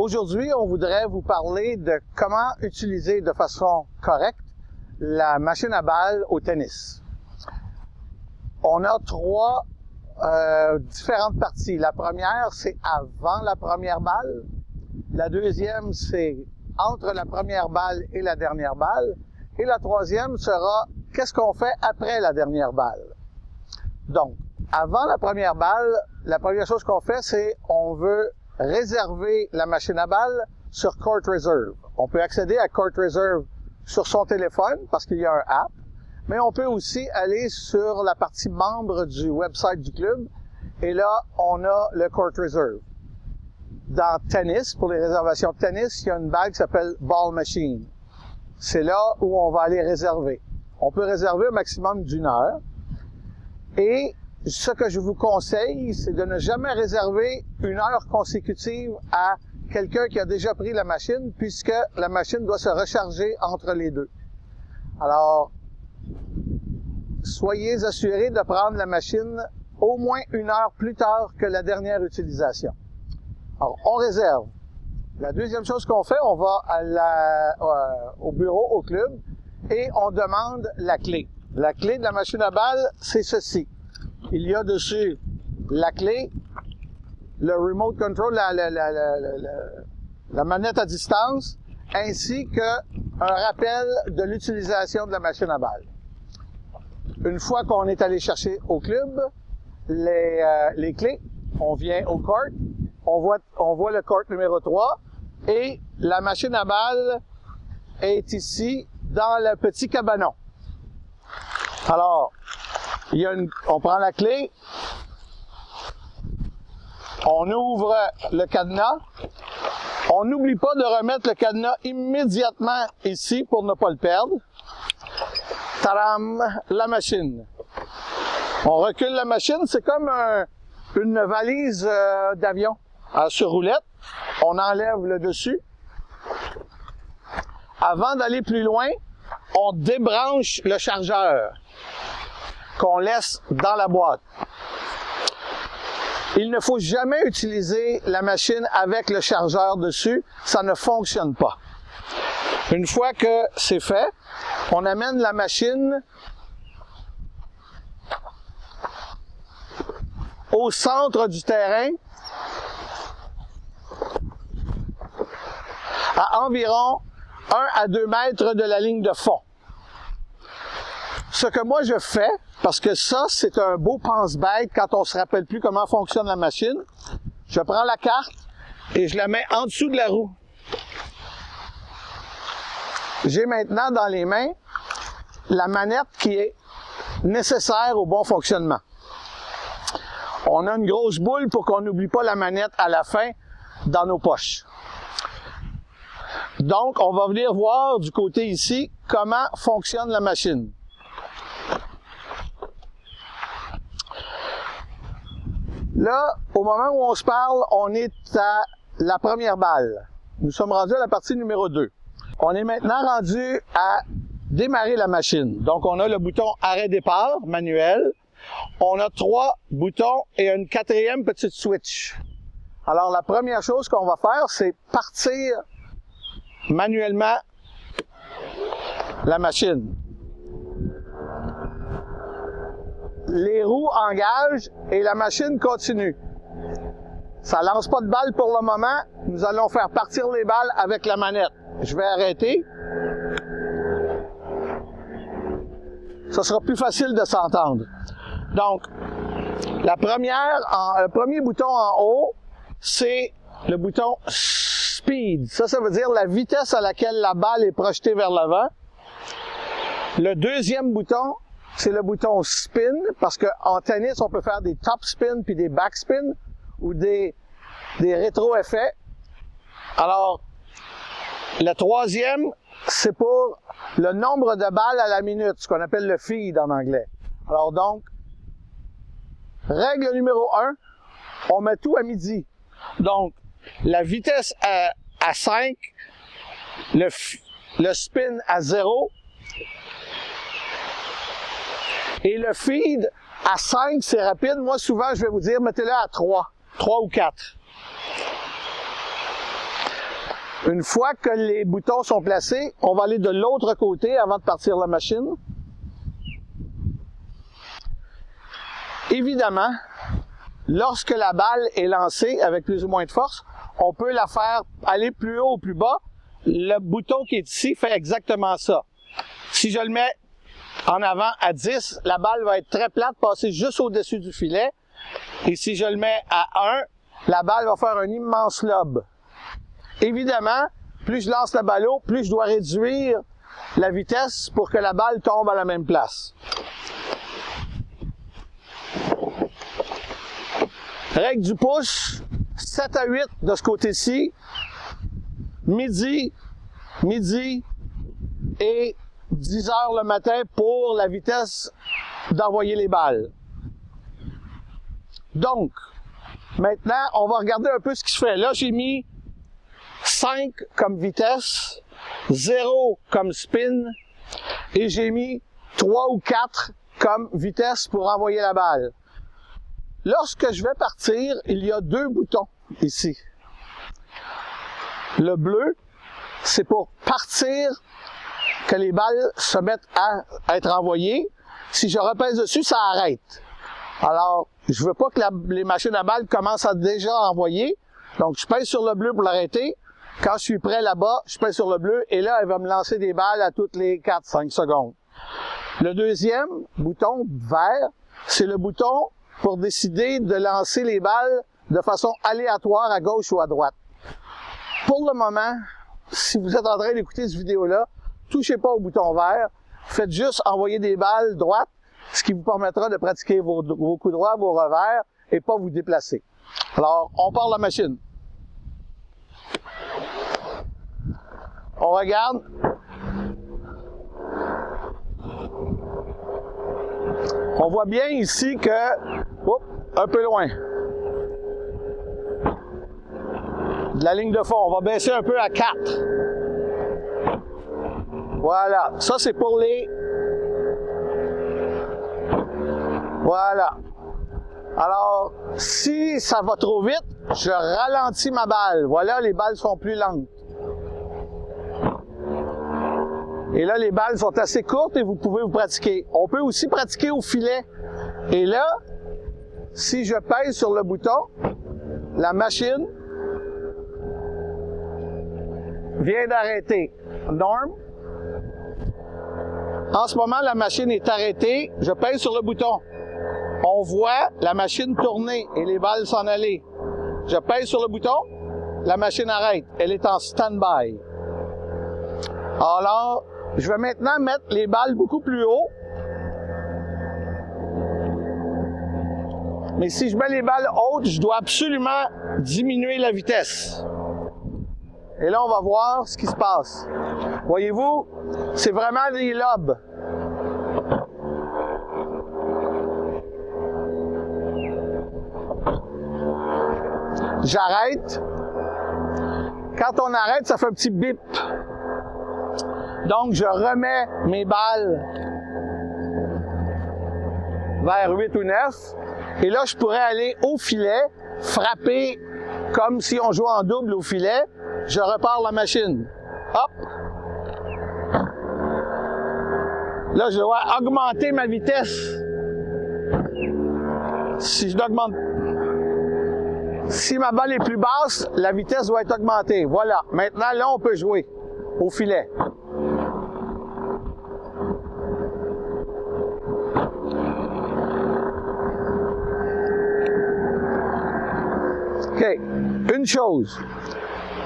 Aujourd'hui, on voudrait vous parler de comment utiliser de façon correcte la machine à balles au tennis. On a trois différentes parties. La première, c'est avant la première balle. La deuxième, c'est entre la première balle et la dernière balle. Et la troisième sera qu'est-ce qu'on fait après la dernière balle. Donc, avant la première balle, la première chose qu'on fait, c'est on veut réserver la machine à balles sur Court Reserve. On peut accéder à Court Reserve sur son téléphone parce qu'il y a un app, mais on peut aussi aller sur la partie membre du website du club et là, on a le Court Reserve. Dans tennis, pour les réservations de tennis, il y a une balle qui s'appelle Ball Machine. C'est là où on va aller réserver. On peut réserver un maximum d'1 heure. Et ce que je vous conseille, c'est de ne jamais réserver 1 heure consécutive à quelqu'un qui a déjà pris la machine, puisque la machine doit se recharger entre les deux. Alors, soyez assurés de prendre la machine au moins 1 heure plus tard que la dernière utilisation. Alors, on réserve. La deuxième chose qu'on fait, on va au bureau, au club, et on demande la clé. La clé de la machine à balles, c'est ceci. Il y a dessus la clé, le remote control, la manette à distance, ainsi qu'un rappel de l'utilisation de la machine à balles. Une fois qu'on est allé chercher au club les clés, on vient au court, on voit le court numéro 3 et la machine à balles est ici dans le petit cabanon. Alors, on prend la clé, on ouvre le cadenas, on n'oublie pas de remettre le cadenas immédiatement ici pour ne pas le perdre. Tadam! La machine. On recule la machine, c'est comme une valise d'avion sur roulette. On enlève le dessus. Avant d'aller plus loin, on débranche le chargeur qu'on laisse dans la boîte. Il ne faut jamais utiliser la machine avec le chargeur dessus, ça ne fonctionne pas. Une fois que c'est fait, on amène la machine au centre du terrain à environ 1 à 2 mètres de la ligne de fond. Ce que moi je fais, parce que ça, c'est un beau pense-bête quand on se rappelle plus comment fonctionne la machine. Je prends la carte et je la mets en dessous de la roue. J'ai maintenant dans les mains la manette qui est nécessaire au bon fonctionnement. On a une grosse boule pour qu'on n'oublie pas la manette à la fin dans nos poches. Donc, on va venir voir du côté ici comment fonctionne la machine. Là, au moment où on se parle, on est à la première balle. Nous sommes rendus à la partie numéro 2. On est maintenant rendu à démarrer la machine. Donc, on a le bouton arrêt départ manuel. On a 3 boutons et une 4e petite switch. Alors, la première chose qu'on va faire, c'est partir manuellement la machine. Les roues engagent et la machine continue. Ça lance pas de balles pour le moment. Nous allons faire partir les balles avec la manette. Je vais arrêter. Ça sera plus facile de s'entendre. Donc, le premier bouton en haut, c'est le bouton Speed. Ça veut dire la vitesse à laquelle la balle est projetée vers l'avant. Le deuxième bouton, c'est le bouton Spin, parce qu'en tennis, on peut faire des top spin puis des back spin ou des rétro-effets. Alors, le troisième, c'est pour le nombre de balles à la minute, ce qu'on appelle le feed en anglais. Alors donc, règle numéro 1, on met tout à midi. Donc, la vitesse à 5, le spin à 0, et le feed à 5, c'est rapide. Moi, souvent, je vais vous dire, mettez-le à 3 ou 4. Une fois que les boutons sont placés, on va aller de l'autre côté avant de partir la machine. Évidemment, lorsque la balle est lancée avec plus ou moins de force, on peut la faire aller plus haut ou plus bas. Le bouton qui est ici fait exactement ça. Si je le mets en avant à 10, la balle va être très plate, passer juste au-dessus du filet. Et si je le mets à 1, la balle va faire un immense lob. Évidemment, plus je lance la balle haut, plus je dois réduire la vitesse pour que la balle tombe à la même place. Règle du pouce, 7 à 8 de ce côté-ci, midi et 10 heures le matin pour la vitesse d'envoyer les balles. Donc, maintenant, on va regarder un peu ce qui se fait. Là, j'ai mis 5 comme vitesse, 0 comme spin, et j'ai mis 3 ou 4 comme vitesse pour envoyer la balle. Lorsque je vais partir, il y a 2 boutons ici. Le bleu, c'est pour partir, que les balles se mettent à être envoyées. Si je repèse dessus, ça arrête. Alors, je veux pas que les machines à balles commencent à déjà envoyer. Donc, je pèse sur le bleu pour l'arrêter. Quand je suis prêt là-bas, je pèse sur le bleu et là, elle va me lancer des balles à toutes les 4-5 secondes. Le deuxième bouton, vert, c'est le bouton pour décider de lancer les balles de façon aléatoire à gauche ou à droite. Pour le moment, si vous êtes en train d'écouter cette vidéo-là, touchez pas au bouton vert, faites juste envoyer des balles droites, ce qui vous permettra de pratiquer vos coups droits, vos revers, et pas vous déplacer. Alors, on part la machine. On regarde. On voit bien ici que, un peu loin, de la ligne de fond, on va baisser un peu à 4. Voilà, ça c'est pour les... Voilà. Alors, si ça va trop vite, je ralentis ma balle. Voilà, les balles sont plus lentes. Et là, les balles sont assez courtes et vous pouvez vous pratiquer. On peut aussi pratiquer au filet. Et là, si je pèse sur le bouton, la machine vient d'arrêter. Norm. En ce moment, la machine est arrêtée. Je pèse sur le bouton. On voit la machine tourner et les balles s'en aller. Je pèse sur le bouton, la machine arrête. Elle est en stand-by. Alors, je vais maintenant mettre les balles beaucoup plus haut. Mais si je mets les balles hautes, je dois absolument diminuer la vitesse. Et là, on va voir ce qui se passe. Voyez-vous, c'est vraiment des lobes. J'arrête. Quand on arrête, ça fait un petit bip. Donc, je remets mes balles vers 8 ou 9. Et là, je pourrais aller au filet, frapper comme si on jouait en double au filet. Je repars la machine. Hop! Là, je dois augmenter ma vitesse. Si ma balle est plus basse, la vitesse doit être augmentée. Voilà. Maintenant, là, on peut jouer au filet. OK. Une chose.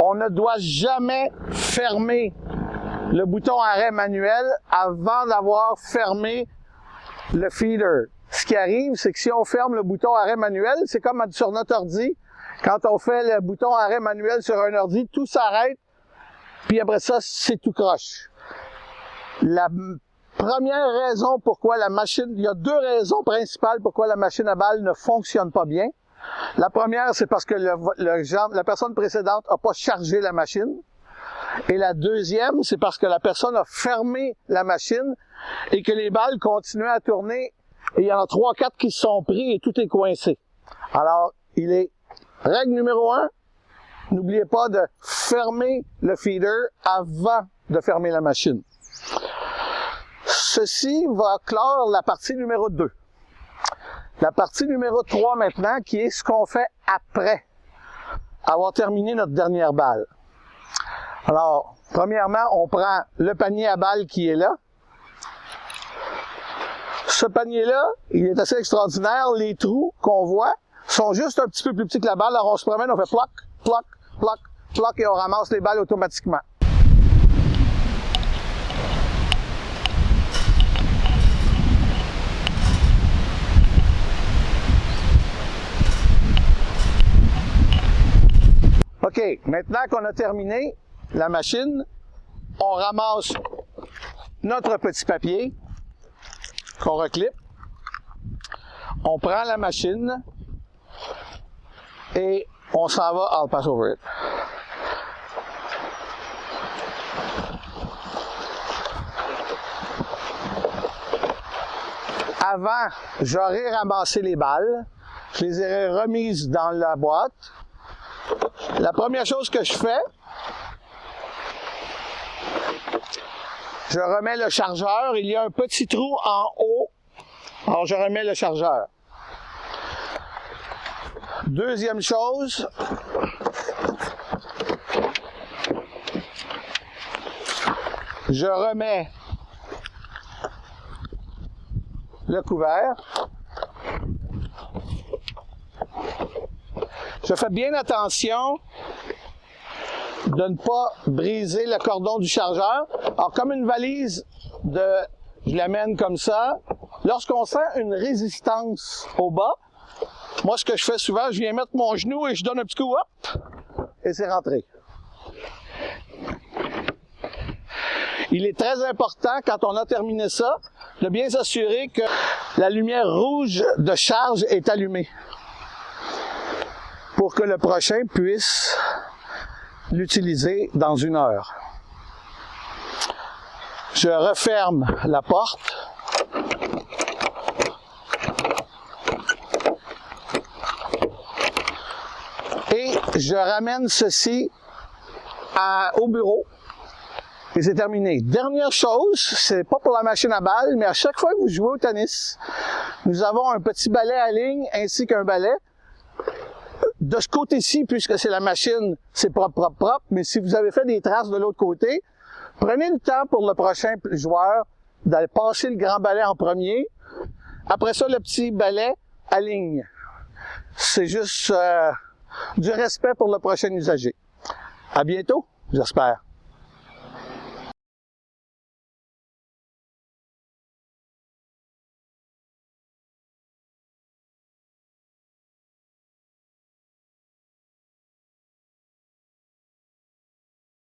On ne doit jamais fermer le bouton arrêt manuel avant d'avoir fermé le feeder. Ce qui arrive, c'est que si on ferme le bouton arrêt manuel, c'est comme sur notre ordi. Quand on fait le bouton arrêt manuel sur un ordi, tout s'arrête, puis après ça, c'est tout croche. La première raison pourquoi la machine... Il y a 2 raisons principales pourquoi la machine à balles ne fonctionne pas bien. La première, c'est parce que la personne précédente n'a pas chargé la machine. Et la deuxième, c'est parce que la personne a fermé la machine et que les balles continuaient à tourner. Et il y en a 3-4 qui se sont pris et tout est coincé. Alors, règle numéro 1, n'oubliez pas de fermer le feeder avant de fermer la machine. Ceci va clore la partie numéro 2. La partie numéro 3 maintenant, qui est ce qu'on fait après avoir terminé notre dernière balle. Alors, premièrement, on prend le panier à balles qui est là. Ce panier-là, il est assez extraordinaire. Les trous qu'on voit sont juste un petit peu plus petits que la balle. Alors, on se promène, on fait ploc, ploc, ploc, ploc et on ramasse les balles automatiquement. OK, maintenant qu'on a terminé la machine, on ramasse notre petit papier qu'on reclipe. On prend la machine et on s'en va. I'll pass over it. Avant, j'aurais ramassé les balles. Je les aurais remises dans la boîte. La première chose que je fais, je remets le chargeur. Il y a un petit trou en haut. Alors, je remets le chargeur. Deuxième chose, je remets le couvert. Je fais bien attention de ne pas briser le cordon du chargeur. Alors, comme une valise je l'amène comme ça. Lorsqu'on sent une résistance au bas, moi, ce que je fais souvent, je viens mettre mon genou et je donne un petit coup, hop, et c'est rentré. Il est très important, quand on a terminé ça, de bien s'assurer que la lumière rouge de charge est allumée pour que le prochain puisse l'utiliser dans 1 heure. Je referme la porte. Et je ramène ceci au bureau. Et c'est terminé. Dernière chose, c'est pas pour la machine à balles, mais à chaque fois que vous jouez au tennis, nous avons un petit balai à ligne ainsi qu'un balai. De ce côté-ci, puisque c'est la machine, c'est propre, propre, propre, mais si vous avez fait des traces de l'autre côté, prenez le temps pour le prochain joueur d'aller passer le grand balai en premier. Après ça, le petit balai à ligne. C'est juste du respect pour le prochain usager. À bientôt, j'espère.